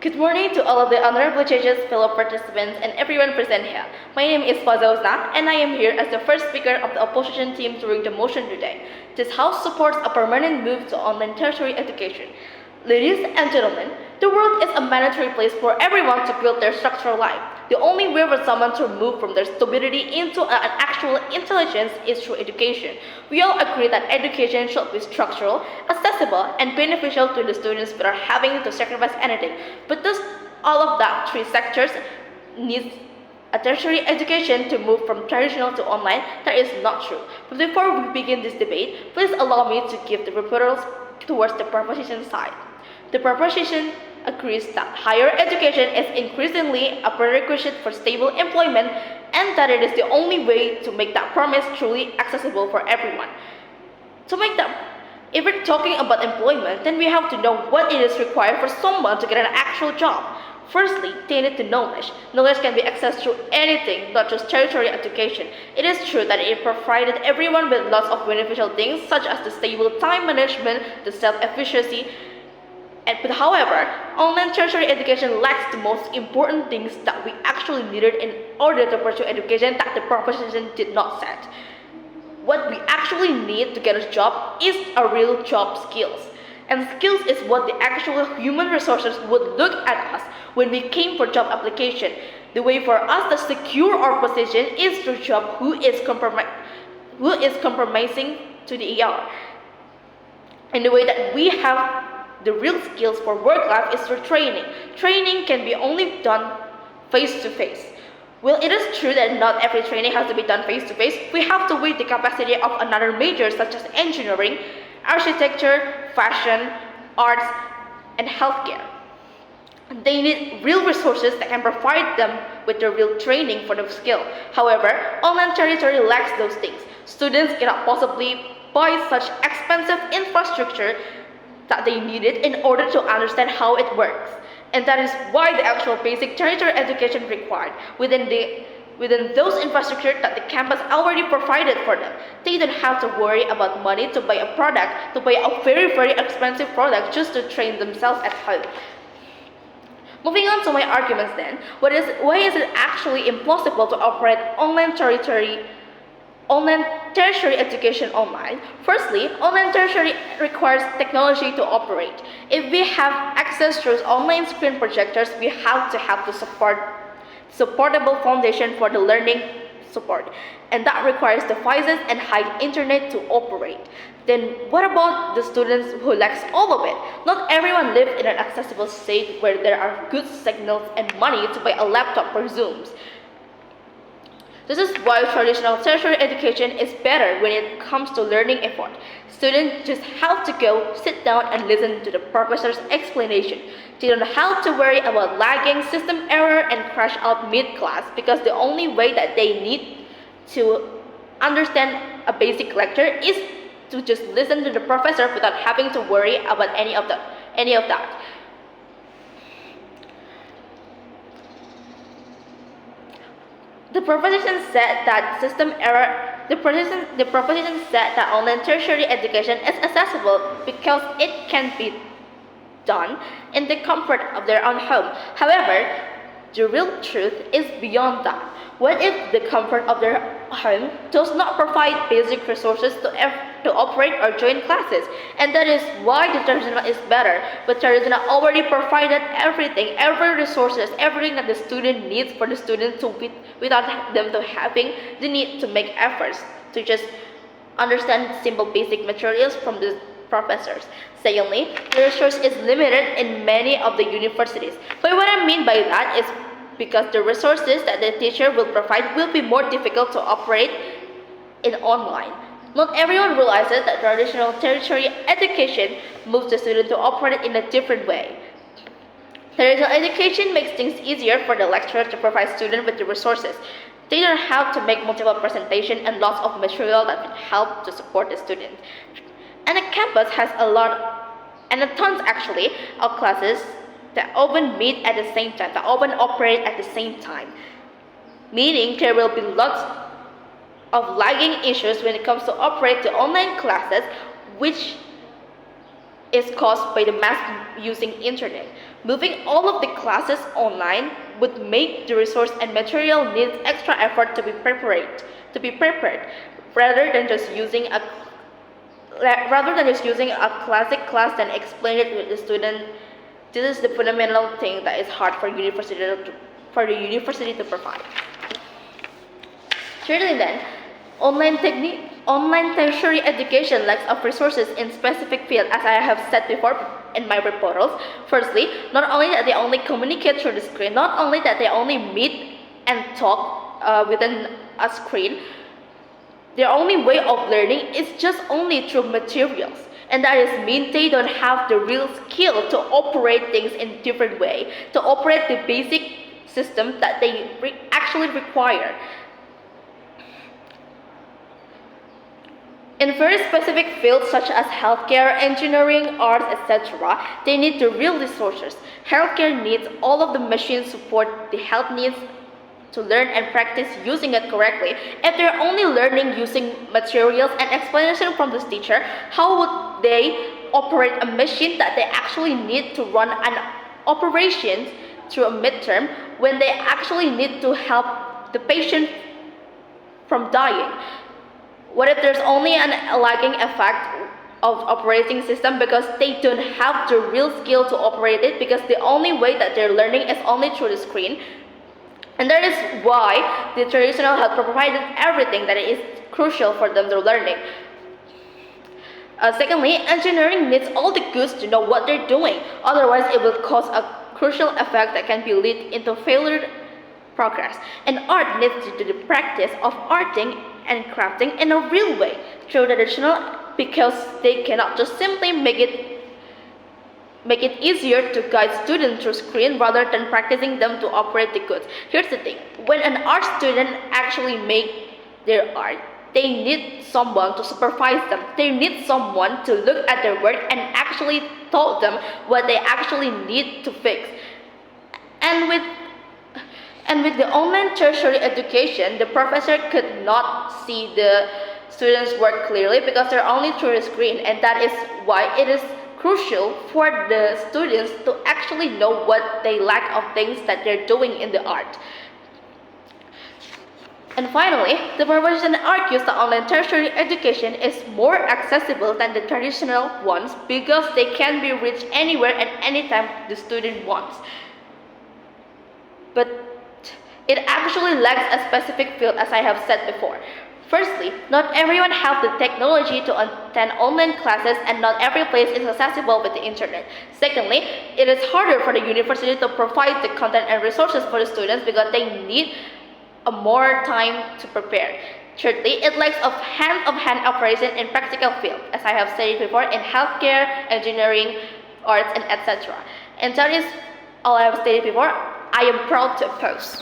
Good morning to all of the honorable judges, fellow participants, and everyone present here. My name is Fazauza, and I am here as the first speaker of the opposition team during the motion today. This House supports a permanent move to online tertiary education. Ladies and gentlemen, the world is a mandatory place for everyone to build their structural life. The only way for someone to move from their stupidity into an actual intelligence is through education. We all agree that education should be structural, accessible, and beneficial to the students without having to sacrifice anything. But does all of that three sectors need a tertiary education to move from traditional to online? That is not true. But before we begin this debate, please allow me to give the rebuttals towards the proposition side. The proposition agrees that higher education is increasingly a prerequisite for stable employment and that it is the only way to make that promise truly accessible for everyone. To make that, if we're talking about employment, then we have to know what it is required for someone to get an actual job. Firstly, they need the knowledge. Knowledge can be accessed through anything, not just tertiary education. It is true that it provided everyone with lots of beneficial things, such as the stable time management, the self-efficiency, but however, online tertiary education lacks the most important things that we actually needed in order to pursue education that the proposition did not set. What we actually need to get a job is a real job skills. And skills is what the actual human resources would look at us when we came for job application. The way for us to secure our position is through job who is compromising to the ER. And the way that we have the real skills for work life is through training. Training can be only done face to face. Well, it is true that not every training has to be done face to face. We have to weigh the capacity of another major such as engineering, architecture, fashion, arts, and healthcare. They need real resources that can provide them with the real training for the skill. However, online tertiary lacks those things. Students cannot possibly buy such expensive infrastructure that they needed in order to understand how it works. And that is why the actual basic tertiary education required within those infrastructure that the campus already provided for them. They don't have to worry about money to buy a product, to buy a very, very expensive product just to train themselves at home. Moving on to my arguments then, why is it actually impossible to operate online tertiary education online? Firstly, online tertiary requires technology to operate. If we have access to online screen projectors, we have to have the supportable foundation for the learning support, and that requires devices and high internet to operate. Then what about the students who lacks all of it? Not everyone lives in an accessible state where there are good signals and money to buy a laptop or Zooms. This is why traditional tertiary education is better when it comes to learning effort. Students just have to go, sit down, and listen to the professor's explanation. They don't have to worry about lagging, system error, and crash out mid-class because the only way that they need to understand a basic lecture is to just listen to the professor without having to worry about any of that. The proposition said that the proposition said that online tertiary education is accessible because it can be done in the comfort of their own home. However, the real truth is beyond that. What if the comfort of their home does not provide basic resources to operate or join classes? And that is why the traditional is better. But traditional already provided everything, every resources, everything that the student needs for the student without them to having the need to make efforts to just understand simple basic materials from the professors. Secondly, the resource is limited in many of the universities. But what I mean by that is because the resources that the teacher will provide will be more difficult to operate in online. Not everyone realizes that traditional tertiary education moves the student to operate in a different way. Traditional education makes things easier for the lecturer to provide students with the resources. They don't have to make multiple presentations and lots of material that can help to support the student. And the campus has tons actually of classes that often meet at the same time, that often operate at the same time. Meaning there will be lots of lagging issues when it comes to operate the online classes, which is caused by the mass using internet. Moving all of the classes online would make the resource and material needs extra effort to be prepared, rather than just using a classic class and explain it with the student. This is the fundamental thing that is hard for the university to provide. Thirdly then, online tertiary education lacks of resources in specific fields, as I have said before in my reportals. Firstly, not only that they only communicate through the screen, not only that they only meet and talk within a screen, their only way of learning is just only through materials. And that is mean they don't have the real skill to operate things in different way, to operate the basic system that they actually require. In very specific fields such as healthcare, engineering, arts, etc., they need the real resources. Healthcare needs all of the machine support the health needs to learn and practice using it correctly. If they're only learning using materials and explanation from this teacher, how would they operate a machine that they actually need to run an operation through a midterm when they actually need to help the patient from dying? What if there's only a lagging effect of operating system because they don't have the real skill to operate it, because the only way that they're learning is only through the screen? And that is why the traditional had provided everything that is crucial for them to learning. Secondly, engineering needs all the goods to know what they're doing. Otherwise, it will cause a crucial effect that can be lead into failure progress. And art needs to do the practice of arting and crafting in a real way through traditional, because they cannot just simply make it easier to guide students through screen rather than practicing them to operate the goods. Here's the thing, when an art student actually make their art, they need someone to supervise them. They need someone to look at their work and actually tell them what they actually need to fix. And with the online tertiary education, the professor could not see the students' work clearly because they're only through the screen, and that is why it is crucial for the students to actually know what they lack of things that they're doing in the art. And finally, the proposition argues that online tertiary education is more accessible than the traditional ones because they can be reached anywhere and anytime the student wants. But it actually lacks a specific field, as I have said before. Firstly, not everyone has the technology to attend online classes, and not every place is accessible with the internet. Secondly, it is harder for the university to provide the content and resources for the students because they need more time to prepare. Thirdly, it lacks of hand-of-hand operation in practical field, as I have said before, in healthcare, engineering, arts, and etc. And that is all I have stated before. I am proud to oppose.